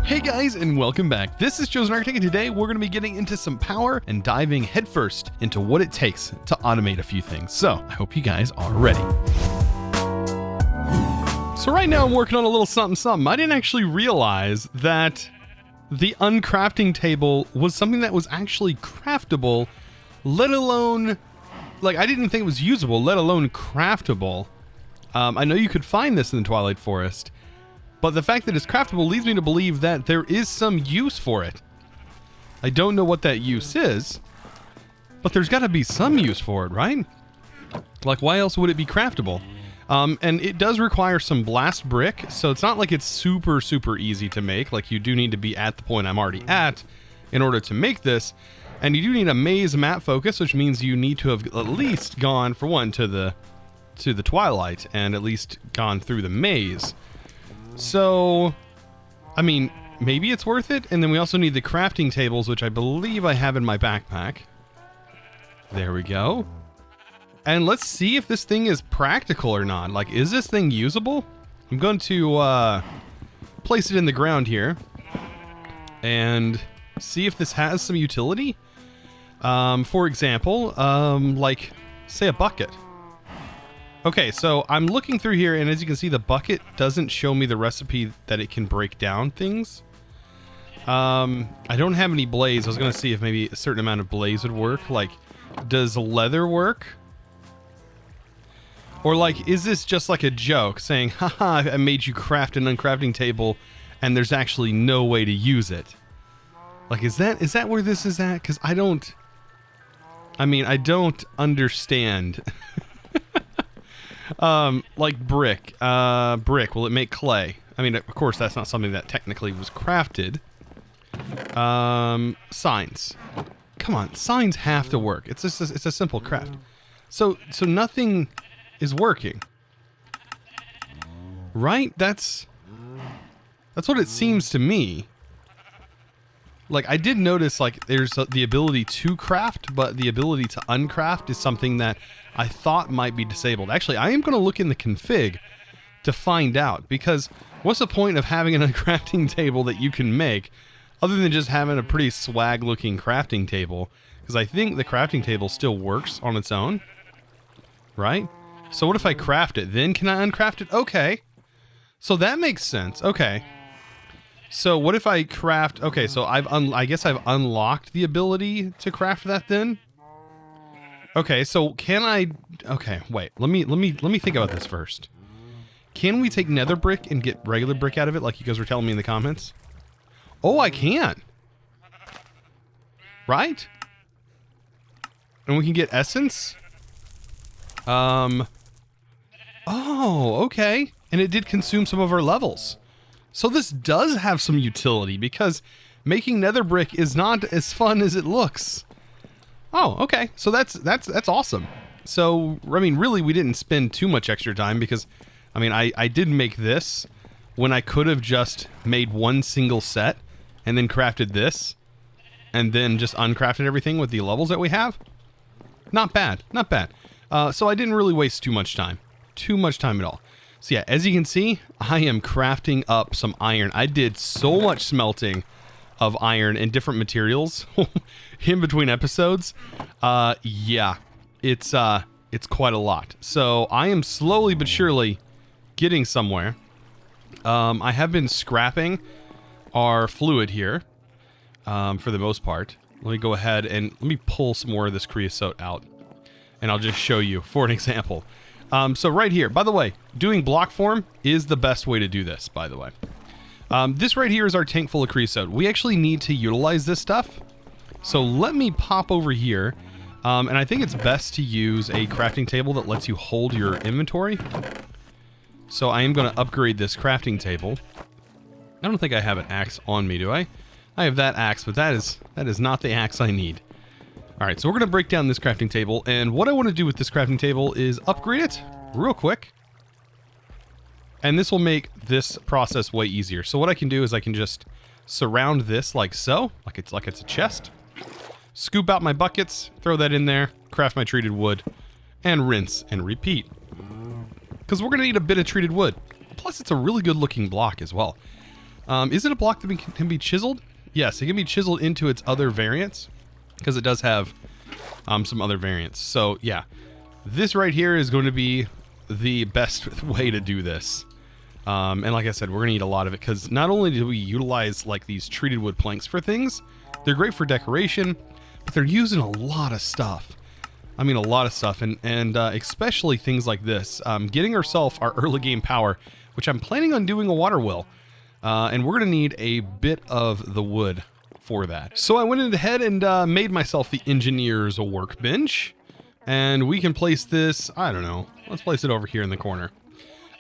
Hey guys, and welcome back. This is Chosen Architect, and today we're going to be getting into some power and diving headfirst into what it takes to automate a few things. So I hope you guys are ready. So right now I'm working on a little something. I didn't actually realize that the uncrafting table was something that was actually craftable, let alone, like, I didn't think it was usable, let alone craftable. I know you could find this in the Twilight Forest, but the fact that it's craftable leads me to believe that there is some use for it. I don't know what that use is, but there's got to be some use for it, right? Like, why else would it be craftable? And it does require some blast brick, so it's not like it's super easy to make. Like, you do need to be at the point I'm already at in order to make this. And you do need a maze map focus, which means you need to have at least gone, for one, to the Twilight, and at least gone through the maze. So, I mean, maybe it's worth it. And then we also need the crafting tables, which I believe I have in my backpack. There we go. And let's see if this thing is practical or not. Like, is this thing usable? I'm going to place it in the ground here and see if this has some utility. For example, like, say a bucket. Okay, so I'm looking through here, and as you can see, the bucket doesn't show me the recipe that it can break down things. I don't have any blaze. I was going to see if maybe a certain amount of blaze would work. Like, does leather work? Or, like, is this just like a joke saying, haha, I made you craft an uncrafting table, and there's actually no way to use it? Like, is that where this is at? Because I don't understand. Like brick. Brick, will it make clay? I mean, of course, that's not something that technically was crafted. Signs. Come on, signs have to work. It's a simple craft. So nothing is working. Right? That's what it seems to me. Like, I did notice, like, there's the ability to craft, but the ability to uncraft is something that I thought might be disabled. Actually, I am going to look in the config to find out, because what's the point of having an uncrafting table that you can make other than just having a pretty swag-looking crafting table? Because I think the crafting table still works on its own, right? So what if I craft it? Then can I uncraft it? Okay. So that makes sense. Okay. So what if I craft... Okay, so I guess I've unlocked the ability to craft that then. Okay, so can I... Okay, wait. Let me think about this first. Can we take nether brick and get regular brick out of it, like you guys were telling me in the comments? Oh, I can. Right? And we can get essence. Oh, okay. And it did consume some of our levels. So this does have some utility, because making nether brick is not as fun as it looks. Oh, okay. So that's awesome. So, I mean, really, we didn't spend too much extra time, because, I mean, I did make this when I could have just made one single set and then crafted this and then just uncrafted everything with the levels that we have. Not bad. Not bad. So I didn't really waste too much time. Too much time at all. So yeah, as you can see, I am crafting up some iron. I did so much smelting of iron and different materials in between episodes. Yeah, it's quite a lot. So I am slowly but surely getting somewhere. I have been scrapping our fluid here, for the most part. Let me go ahead and let me pull some more of this creosote out, and I'll just show you for an example. So right here, by the way, doing block form is the best way to do this, by the way. This right here is our tank full of creosote. We actually need to utilize this stuff. So let me pop over here. And I think it's best to use a crafting table that lets you hold your inventory. So I am going to upgrade this crafting table. I don't think I have an axe on me, do I? I have that axe, but that is not the axe I need. Alright, so we're going to break down this crafting table, and what I want to do with this crafting table is upgrade it real quick. And this will make this process way easier. So what I can do is I can just surround this like so, like it's a chest. Scoop out my buckets, throw that in there, craft my treated wood, and rinse and repeat. Because we're going to need a bit of treated wood. Plus, it's a really good looking block as well. Is it a block that can be chiseled? Yes, it can be chiseled into its other variants, because it does have some other variants. So yeah, this right here is going to be the best way to do this. And like I said, we're gonna need a lot of it, because not only do we utilize like these treated wood planks for things, they're great for decoration, but they're using a lot of stuff. I mean, a lot of stuff, and especially things like this. Getting ourselves our early game power, which I'm planning on doing a water well. And we're going to need a bit of the wood for that. So I went ahead and made myself the engineer's workbench. And we can place this, I don't know, let's place it over here in the corner.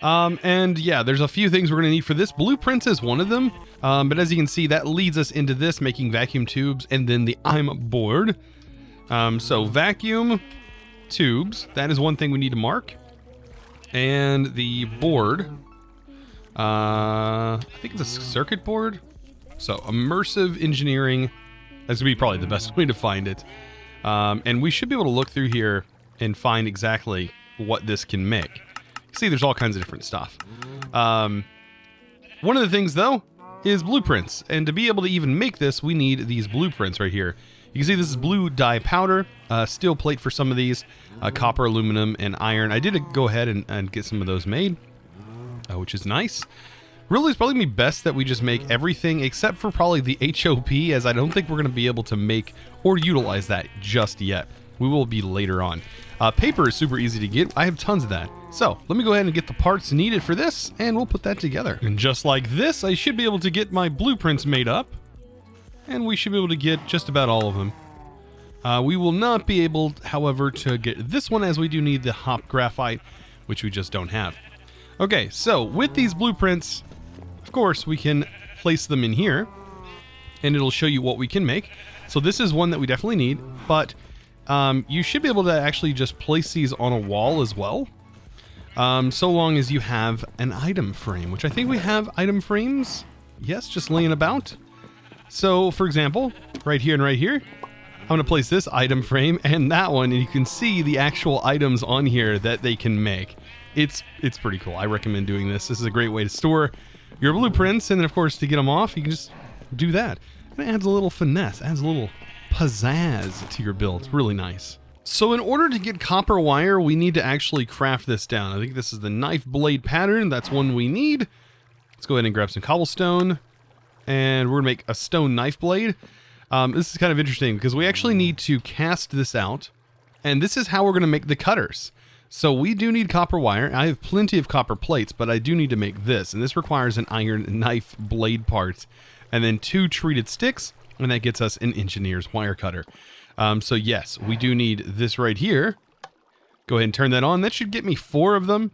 And yeah, there's a few things we're going to need for this. Blueprints is one of them. But as you can see, that leads us into this, making vacuum tubes and then the I'm board. So vacuum tubes, that is one thing we need to mark. And the board, I think it's a circuit board. So immersive engineering, that's gonna be probably the best way to find it. And we should be able to look through here and find exactly what this can make. See, there's all kinds of different stuff. One of the things though is blueprints, and to be able to even make this, we need these blueprints right here. You can see this is blue dye powder, steel plate for some of these, copper, aluminum, and iron. I did go ahead and get some of those made, which is nice. Really, it's probably going to be best that we just make everything except for probably the HOP, as I don't think we're going to be able to make or utilize that just yet. We will be later on. Paper is super easy to get. I have tons of that. So let me go ahead and get the parts needed for this, and we'll put that together. And just like this, I should be able to get my blueprints made up. And we should be able to get just about all of them. We will not be able, however, to get this one, as we do need the hop graphite, which we just don't have. Okay, so with these blueprints, of course, we can place them in here, and it'll show you what we can make. So this is one that we definitely need, but you should be able to actually just place these on a wall as well, so long as you have an item frame, which I think we have item frames. Yes, just laying about. So, for example, right here and right here, I'm going to place this item frame and that one, and you can see the actual items on here that they can make. It's pretty cool. I recommend doing this. This is a great way to store your blueprints, and then, of course, to get them off, you can just do that. And it adds a little finesse, adds a little pizzazz to your build. It's really nice. So in order to get copper wire, we need to actually craft this down. I think this is the knife blade pattern. That's one we need. Let's go ahead and grab some cobblestone. And we're gonna make a stone knife blade. This is kind of interesting because we actually need to cast this out, and this is how we're gonna make the cutters. So we do need copper wire. I have plenty of copper plates, but I do need to make this, and this requires an iron knife blade part, and then 2 treated sticks, and that gets us an engineer's wire cutter. So yes, we do need this right here. Go ahead and turn that on. That should get me 4 of them.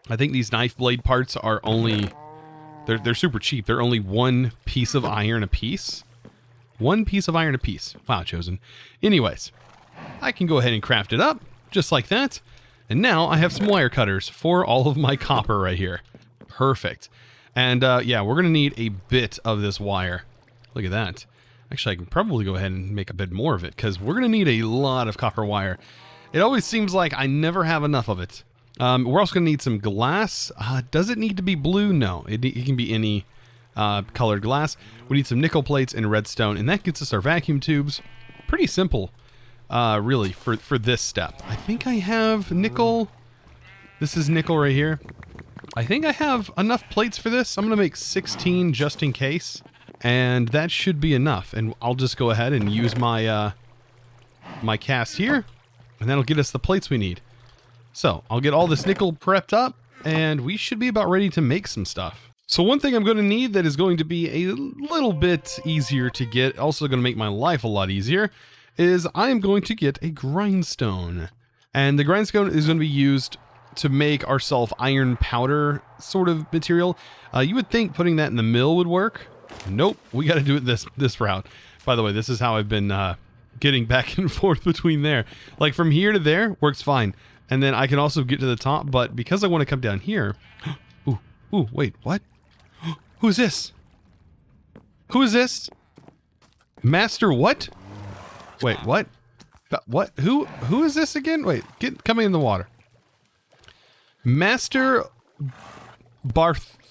I think these knife blade parts are only... They're super cheap. They're only 1 piece of iron a piece. 1 piece of iron a piece. Wow, Chosen. Anyways, I can go ahead and craft it up, just like that. And now I have some wire cutters for all of my copper right here. Perfect. And yeah, we're going to need a bit of this wire. Look at that. Actually, I can probably go ahead and make a bit more of it, because we're going to need a lot of copper wire. It always seems like I never have enough of it. We're also going to need some glass. Does it need to be blue? No, it can be any colored glass. We need some nickel plates and redstone, and that gets us our vacuum tubes. Pretty simple, really, for this step. I think I have nickel. This is nickel right here. I think I have enough plates for this. I'm going to make 16 just in case, and that should be enough. And I'll just go ahead and use my my cast here, and that'll get us the plates we need. So I'll get all this nickel prepped up, and we should be about ready to make some stuff. So one thing I'm going to need that is going to be a little bit easier to get, also going to make my life a lot easier, is I am going to get a grindstone. And the grindstone is going to be used to make ourselves iron powder sort of material. You would think putting that in the mill would work. Nope, we got to do it this route. By the way, this is how I've been getting back and forth between there. Like from here to there works fine. And then I can also get to the top, but because I want to come down here... Ooh, wait, what? Who's this? Who is this? Master what? Wait, what? What? Who is this again? Wait, come in the water. Master Bartholomew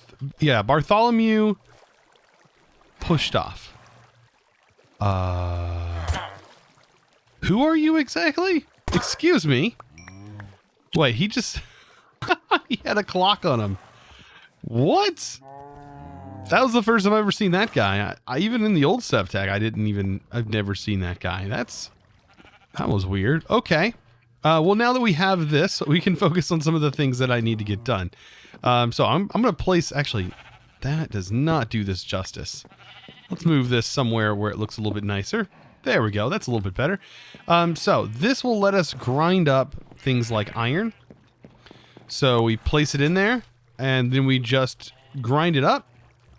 pushed off. Who are you exactly? Excuse me. Wait, he just... he had a clock on him. What? That was the first time I've ever seen that guy. I even in the old SevTech, I've never seen that guy. That was weird. Okay. Well, now that we have this, we can focus on some of the things that I need to get done. So I'm going to place, actually, that does not do this justice. Let's move this somewhere where it looks a little bit nicer. There we go. That's a little bit better. So this will let us grind up things like iron. So we place it in there and then we just grind it up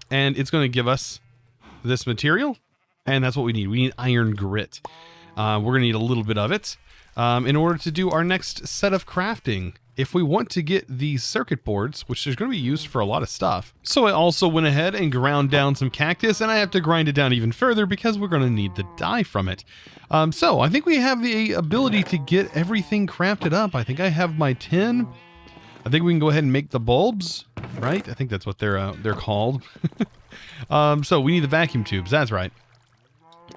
and it's going to give us this material. And that's what we need. We need iron grit. We're going to need a little bit of it in order to do our next set of crafting. If we want to get these circuit boards, which is going to be used for a lot of stuff. So I also went ahead and ground down some cactus, and I have to grind it down even further because we're going to need the dye from it. So I think we have the ability to get everything crafted up. I think I have my tin. I think we can go ahead and make the bulbs, right? I think that's what they're called. So we need the vacuum tubes. That's right.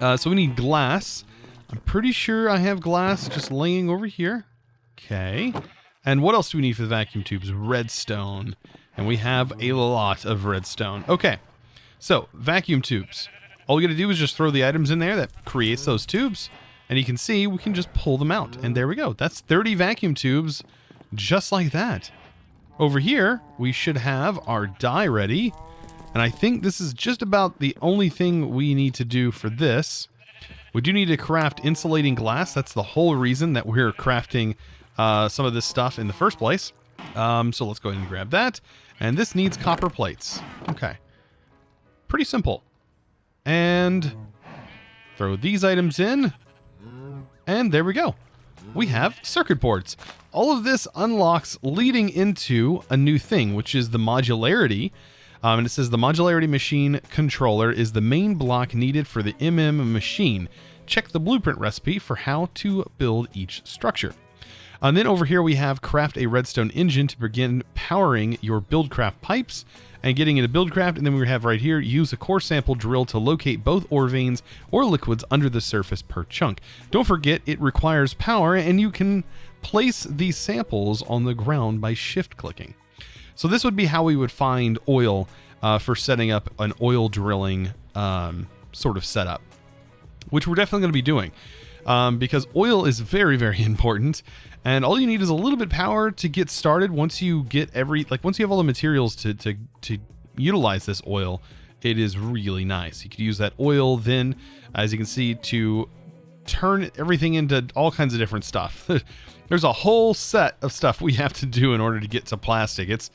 So we need glass. I'm pretty sure I have glass just laying over here. Okay. And what else do we need for the vacuum tubes? Redstone. And we have a lot of redstone. Okay. So, vacuum tubes. All we got to do is just throw the items in there that creates those tubes. And you can see we can just pull them out. And there we go. That's 30 vacuum tubes just like that. Over here, we should have our dye ready. And I think this is just about the only thing we need to do for this. We do need to craft insulating glass. That's the whole reason that we're crafting some of this stuff in the first place. So let's go ahead and grab that. And this needs copper plates. Okay. Pretty simple. And throw these items in. And there we go. We have circuit boards. All of this unlocks leading into a new thing, which is the modularity. And it says the modularity machine controller is the main block needed for the MM machine. Check the blueprint recipe for how to build each structure. And then over here we have craft a redstone engine to begin powering your buildcraft pipes and getting into buildcraft. And then we have right here, use a core sample drill to locate both ore veins or liquids under the surface per chunk. Don't forget it requires power and you can place these samples on the ground by shift clicking. So this would be how we would find oil for setting up an oil drilling sort of setup, which we're definitely going to be doing. Because oil is very, very important. And all you need is a little bit of power to get started. Once you get once you have all the materials to utilize this oil, it is really nice. You could use that oil then, as you can see, to turn everything into all kinds of different stuff. There's a whole set of stuff we have to do in order to get to plastic. That's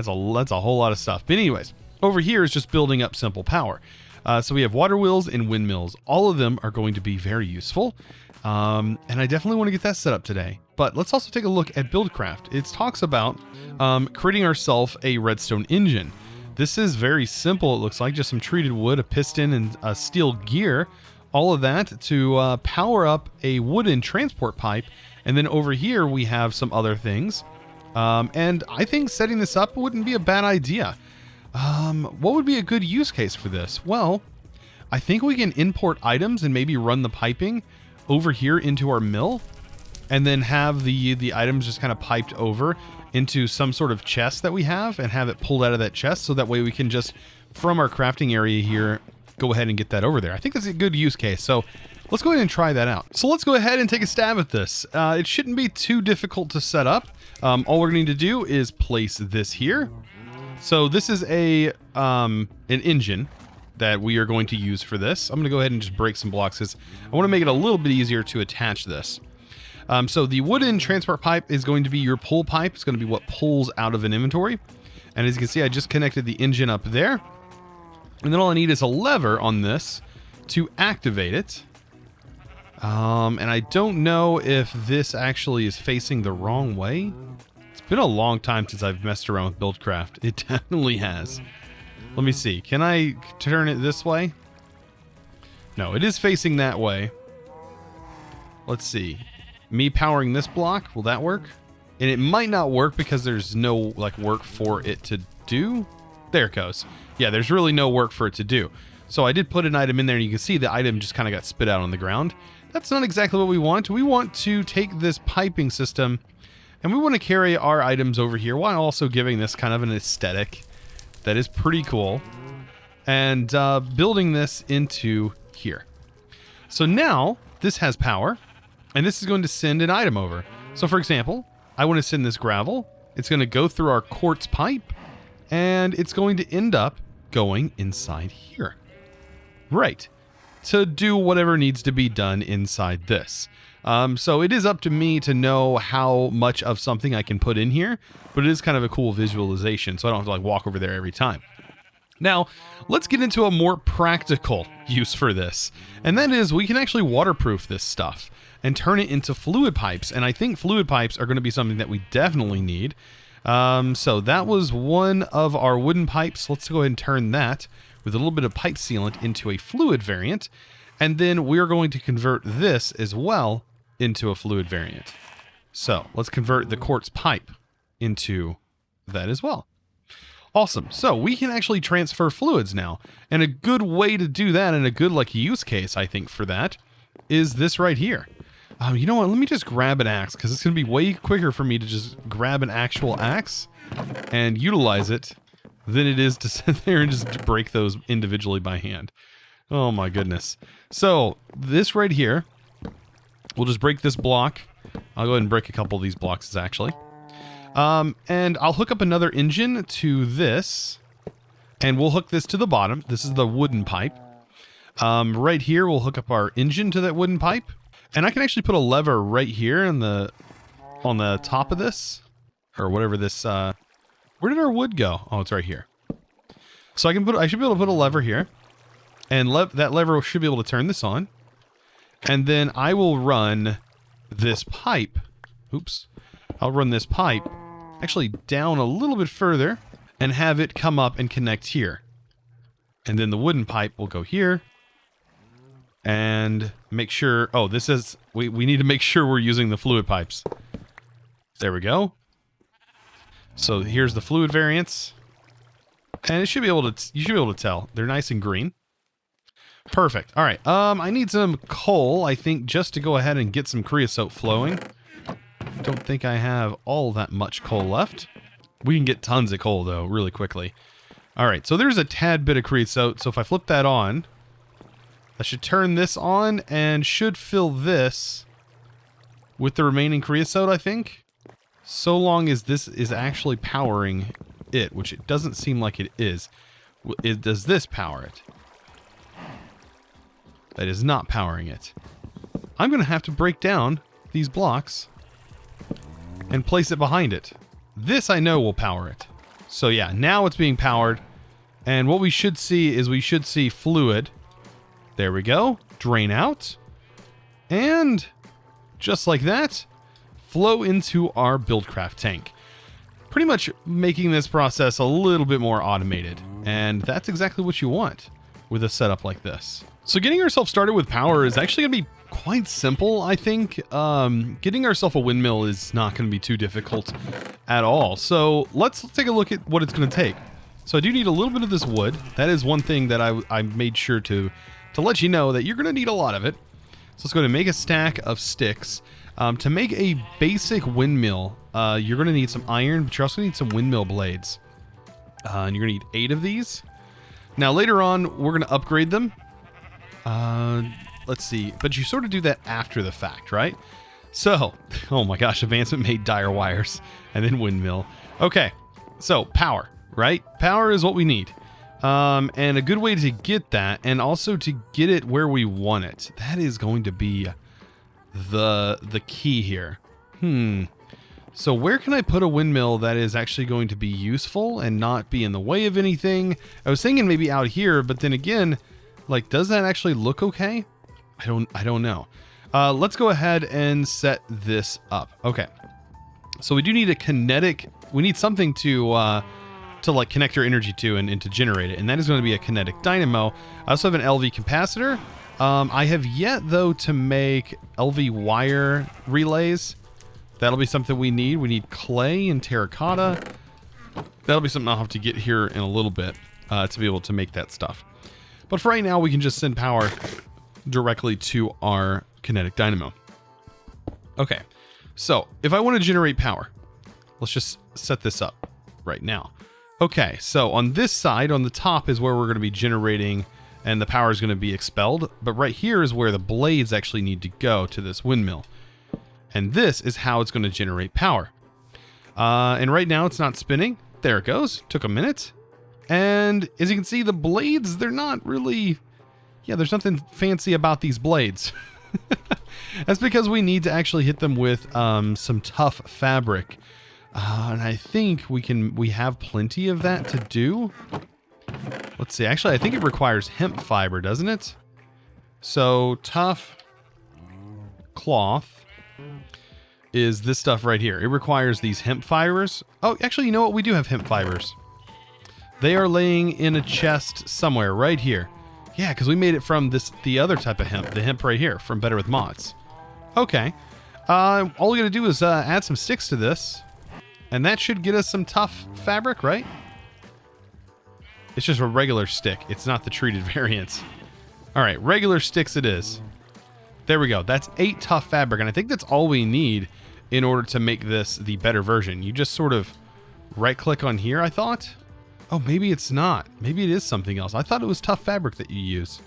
a whole lot of stuff. But anyways, over here is just building up simple power. So we have water wheels and windmills. All of them are going to be very useful. And I definitely want to get that set up today. But let's also take a look at Buildcraft. It talks about creating ourselves a redstone engine. This is very simple, it looks like. Just some treated wood, a piston, and a steel gear. All of that to power up a wooden transport pipe. And then over here we have some other things. And I think setting this up wouldn't be a bad idea. What would be a good use case for this? Well, I think we can import items and maybe run the piping over here into our mill and then have the items just kind of piped over into some sort of chest that we have and have it pulled out of that chest. So that way we can just, from our crafting area here, go ahead and get that over there. I think that's a good use case. So let's go ahead and try that out. So let's go ahead and take a stab at this. It shouldn't be too difficult to set up. All we're going to need to do is place this here. So this is an engine that we are going to use for this. I'm going to go ahead and just break some blocks because I want to make it a little bit easier to attach this. So the wooden transport pipe is going to be your pull pipe. It's going to be what pulls out of an inventory. And as you can see, I just connected the engine up there. And then all I need is a lever on this to activate it. And I don't know if this actually is facing the wrong way. It's been a long time since I've messed around with Buildcraft. It definitely has. Let me see. Can I turn it this way? No, it is facing that way. Let's see. Me powering this block, will that work? And it might not work because there's no work for it to do. There it goes. Yeah, there's really no work for it to do. So I did put an item in there, and you can see the item just kind of got spit out on the ground. That's not exactly what we want. We want to take this piping system, and we want to carry our items over here while also giving this kind of an aesthetic that is pretty cool, and building this into here. So now this has power, and this is going to send an item over. So for example, I want to send this gravel. It's going to go through our quartz pipe, and it's going to end up going inside here. Right. To do whatever needs to be done inside this. So it is up to me to know how much of something I can put in here, but it is kind of a cool visualization, so I don't have to like walk over there every time. Now, let's get into a more practical use for this, and that is we can actually waterproof this stuff and turn it into fluid pipes, and I think fluid pipes are going to be something that we definitely need. So that was one of our wooden pipes. Let's go ahead and turn that with a little bit of pipe sealant into a fluid variant, and then we're going to convert this as well into a fluid variant. So let's convert the quartz pipe into that as well. Awesome. So we can actually transfer fluids now, and a good way to do that, and a good like use case I think for that, is this right here. You know what, let me just grab an axe, because it's going to be way quicker for me to just grab an actual axe and utilize it than it is to sit there and just break those individually by hand. Oh my goodness. So this right here, we'll just break this block. I'll go ahead and break a couple of these blocks actually. And I'll hook up another engine to this, and we'll hook this to the bottom. This is the wooden pipe. Right here, we'll hook up our engine to that wooden pipe. And I can actually put a lever right here on the top of this, or whatever this, where did our wood go? Oh, it's right here. So I should be able to put a lever here, and that lever should be able to turn this on. And then I will run this pipe. Oops. I'll run this pipe actually down a little bit further and have it come up and connect here. And then the wooden pipe will go here. And make sure, oh, this is, we need to make sure we're using the fluid pipes. There we go. So here's the fluid variants. And it should be able to, you should be able to tell. They're nice and green. Perfect. All right. I need some coal, I think, just to go ahead and get some creosote flowing. Don't think I have all that much coal left. We can get tons of coal, though, really quickly. All right. So there's a tad bit of creosote. So if I flip that on, I should turn this on and should fill this with the remaining creosote, I think. So long as this is actually powering it, which it doesn't seem like it is. Does this power it? That is not powering it. I'm going to have to break down these blocks and place it behind it. This I know will power it. So yeah, now it's being powered. And what we should see is we should see fluid. There we go. Drain out. And just like that, flow into our Buildcraft tank. Pretty much making this process a little bit more automated. And that's exactly what you want with a setup like this. So getting ourselves started with power is actually going to be quite simple, I think. Getting ourselves a windmill is not going to be too difficult at all. So let's take a look at what it's going to take. So I do need a little bit of this wood. That is one thing that I made sure to let you know that you're going to need a lot of it. So let's go ahead and make a stack of sticks. To make a basic windmill, you're going to need some iron, but you're also going to need some windmill blades. And you're going to need 8 of these. Now later on, we're going to upgrade them. Let's see. But you sort of do that after the fact, right? So, oh my gosh, advancement made dire wires. And then windmill. Okay, so power, right? Power is what we need. And a good way to get that, and also to get it where we want it, that is going to be the key here. So where can I put a windmill that is actually going to be useful and not be in the way of anything? I was thinking maybe out here, but then again, like, does that actually look okay? I don't know. Let's go ahead and set this up. Okay. So we do need a kinetic, we need something to like connect your energy to and to generate it. And that is going to be a kinetic dynamo. I also have an LV capacitor. I have yet though to make LV wire relays. That'll be something we need. We need clay and terracotta. That'll be something I'll have to get here in a little bit to be able to make that stuff. But for right now, we can just send power directly to our kinetic dynamo. Okay, so if I want to generate power, let's just set this up right now. Okay, so on this side, on the top is where we're going to be generating and the power is going to be expelled. But right here is where the blades actually need to go to this windmill. And this is how it's going to generate power. And right now it's not spinning. There it goes. Took a minute. And as you can see, the blades, they're not really... Yeah, there's nothing fancy about these blades. That's because we need to actually hit them with some tough fabric. And I think we have plenty of that to do. Let's see. Actually, I think it requires hemp fiber, doesn't it? So tough cloth is this stuff right here. It requires these hemp fibers. Oh, actually, you know what? We do have hemp fibers. They are laying in a chest somewhere right here. Yeah, because we made it from the other type of hemp, the hemp right here from Better with Mods. Okay. All we got to do is add some sticks to this. And that should get us some tough fabric, right? It's just a regular stick. It's not the treated variants. All right, regular sticks it is. There we go. That's 8 tough fabric. And I think that's all we need in order to make this the better version. You just sort of right-click on here, I thought. Oh, maybe it's not. Maybe it is something else. I thought it was tough fabric that you use.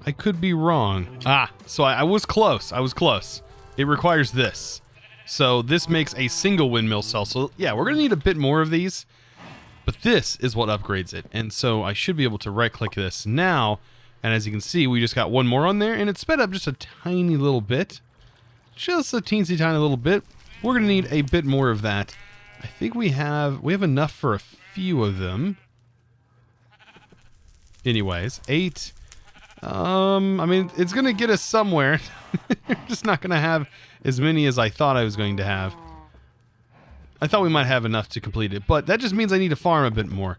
I could be wrong. Ah, so I was close. I was close. It requires this. So this makes a single windmill cell. So yeah, we're going to need a bit more of these. But this is what upgrades it. And so I should be able to right-click this now. And as you can see, we just got one more on there. And it's sped up just a tiny little bit. Just a teensy tiny little bit. We're going to need a bit more of that. I think we have enough for a few of them. Anyways, 8. I mean, it's going to get us somewhere. Just not going to have as many as I thought I was going to have. I thought we might have enough to complete it, but that just means I need to farm a bit more.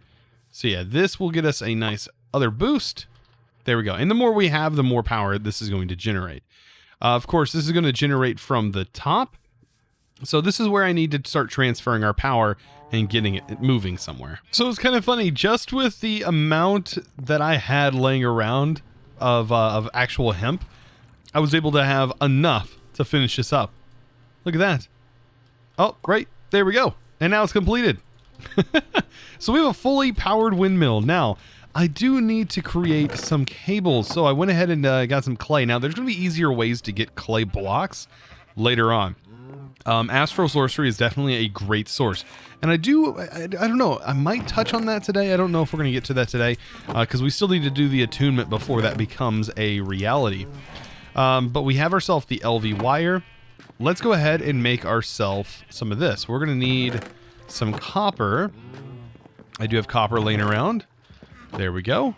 So yeah, this will get us a nice other boost. There we go. And the more we have, the more power this is going to generate. Of course, this is going to generate from the top. So this is where I need to start transferring our power and getting it moving somewhere. So it's kind of funny, just with the amount that I had laying around of actual hemp, I was able to have enough to finish this up. Look at that. Oh, right. There we go. And now it's completed. So we have a fully powered windmill. Now, I do need to create some cables. So I went ahead and got some clay. Now, there's going to be easier ways to get clay blocks later on. Astral Sorcery is definitely a great source. And I don't know, I might touch on that today. I don't know if we're going to get to that today, because we still need to do the attunement before that becomes a reality. But we have ourselves the LV wire. Let's go ahead and make ourselves some of this. We're going to need some copper. I do have copper laying around. There we go.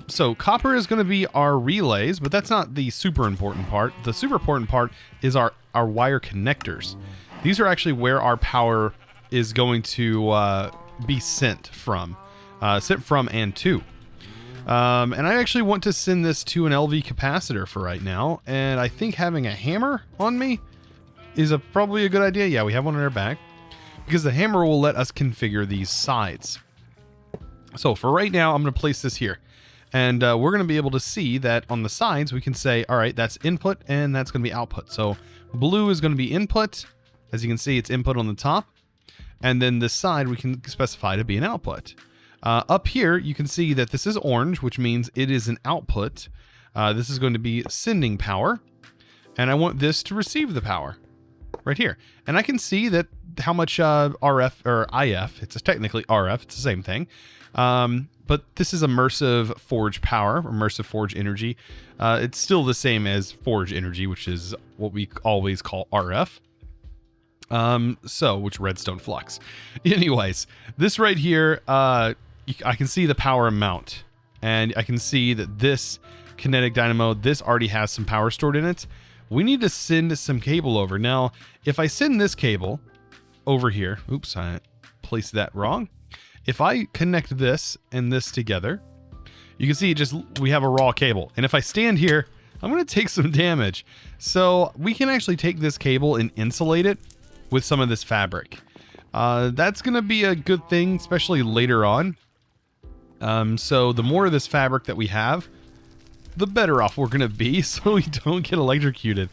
So copper is going to be our relays, but that's not the super important part. The super important part is our wire connectors. These are actually where our power is going to be sent from and to. And I actually want to send this to an LV capacitor for right now. And I think having a hammer on me is probably a good idea. Yeah, we have one on our back, because the hammer will let us configure these sides. So for right now, I'm going to place this here. And we're going to be able to see that on the sides, we can say, all right, that's input and that's going to be output. So blue is going to be input. As you can see, it's input on the top. And then this side we can specify to be an output. Up here, you can see that this is orange, which means it is an output. This is going to be sending power. And I want this to receive the power right here. And I can see that how much RF or IF, it's technically RF, it's the same thing. But this is immersive forge power, immersive forge energy. It's still the same as forge energy, which is what we always call RF. Which redstone flux. Anyways, this right here, I can see the power amount, and I can see that this kinetic dynamo, this already has some power stored in it. We need to send some cable over. Now, if I send this cable over here, oops, I placed that wrong. If I connect this and this together, you can see we have a raw cable. And if I stand here, I'm going to take some damage. So we can actually take this cable and insulate it with some of this fabric. That's going to be a good thing, especially later on. So the more of this fabric that we have, the better off we're going to be so we don't get electrocuted.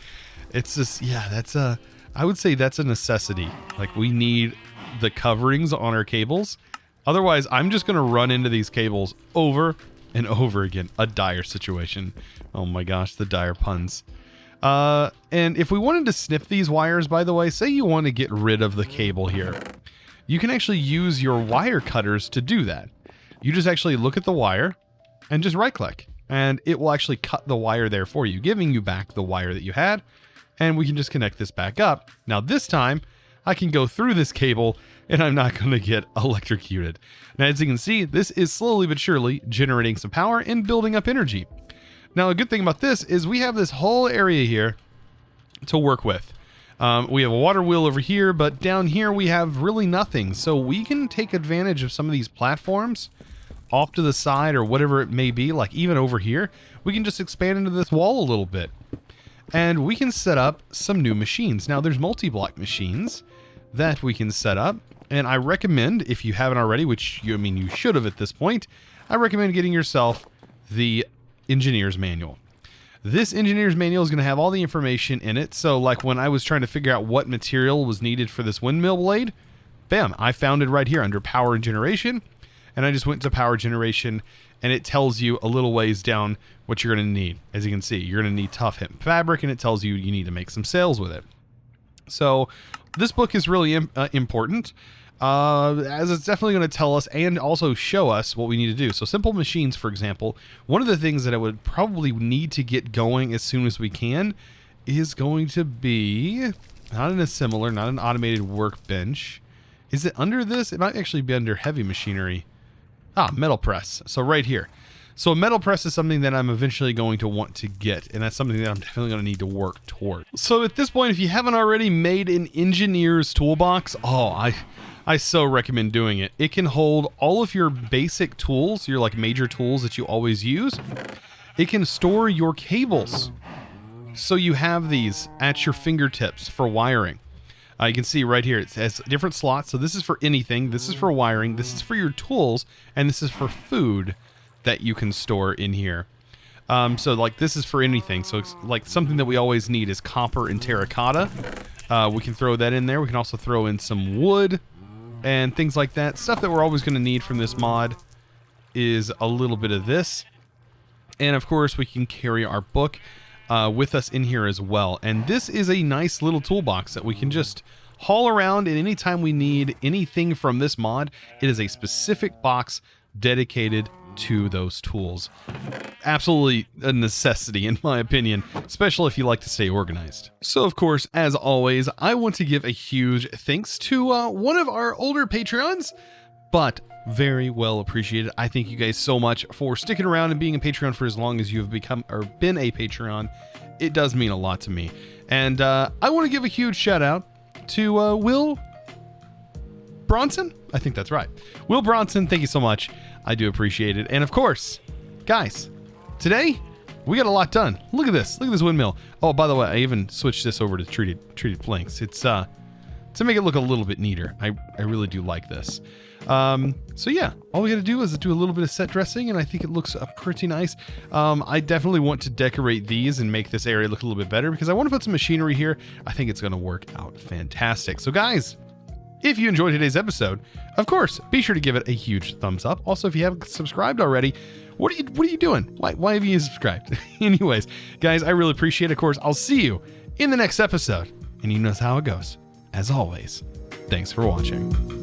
It's just, yeah, I would say that's a necessity. Like, we need the coverings on our cables. Otherwise, I'm just going to run into these cables over and over again. A dire situation. Oh my gosh, the dire puns. And if we wanted to snip these wires, by the way, say you want to get rid of the cable here, you can actually use your wire cutters to do that. You just actually look at the wire and just right click, and it will actually cut the wire there for you, giving you back the wire that you had, and we can just connect this back up. Now this time, I can go through this cable and I'm not going to get electrocuted. Now, as you can see, this is slowly but surely generating some power and building up energy. Now, a good thing about this is we have this whole area here to work with. We have a water wheel over here, but down here we have really nothing. So we can take advantage of some of these platforms off to the side or whatever it may be, like even over here. We can just expand into this wall a little bit. And we can set up some new machines. Now, there's multi-block machines that we can set up. And I recommend, if you haven't already, which you should have at this point, I recommend getting yourself the engineer's manual. This engineer's manual is going to have all the information in it. So like when I was trying to figure out what material was needed for this windmill blade, bam, I found it right here under power and generation. And I just went to power generation, and it tells you a little ways down what you're going to need. As you can see, you're going to need tough hemp fabric, and it tells you need to make some sails with it. So this book is really important, as it's definitely going to tell us and also show us what we need to do. So simple machines, for example, one of the things that I would probably need to get going as soon as we can is going to be not an assembler, not an automated workbench. Is it under this? It might actually be under heavy machinery. Metal press. So right here. So a metal press is something that I'm eventually going to want to get, and that's something that I'm definitely going to need to work toward. So at this point, if you haven't already made an engineer's toolbox, I so recommend doing it. It can hold all of your basic tools, your like major tools that you always use. It can store your cables. So you have these at your fingertips for wiring. You can see right here, it has different slots. So this is for anything. This is for wiring. This is for your tools. And this is for food that you can store in here. So like this is for anything. So it's like something that we always need is copper and terracotta. We can throw that in there. We can also throw in some wood and things like that. Stuff that we're always going to need from this mod is a little bit of this. And of course, we can carry our book with us in here as well. And this is a nice little toolbox that we can just haul around, and anytime we need anything from this mod, it is a specific box dedicated to those tools. Absolutely a necessity, in my opinion, especially if you like to stay organized. So of course, as always, I want to give a huge thanks to one of our older Patreons, but very well appreciated. I thank you guys so much for sticking around and being a Patreon for as long as you have become or been a Patreon. It does mean a lot to me. And I want to give a huge shout out to Will Bronson. I think that's right. Will Bronson, thank you so much. I do appreciate it. And of course, guys, today we got a lot done. Look at this. Look at this windmill. Oh, by the way, I even switched this over to treated planks. It's to make it look a little bit neater. I really do like this. So yeah, all we got to do is do a little bit of set dressing, and I think it looks pretty nice. I definitely want to decorate these and make this area look a little bit better because I want to put some machinery here. I think it's going to work out fantastic. So guys, if you enjoyed today's episode, of course, be sure to give it a huge thumbs up. Also, if you haven't subscribed already, what are you doing? Why have you subscribed? Anyways, guys, I really appreciate it. Of course, I'll see you in the next episode, and you know how it goes. As always, thanks for watching.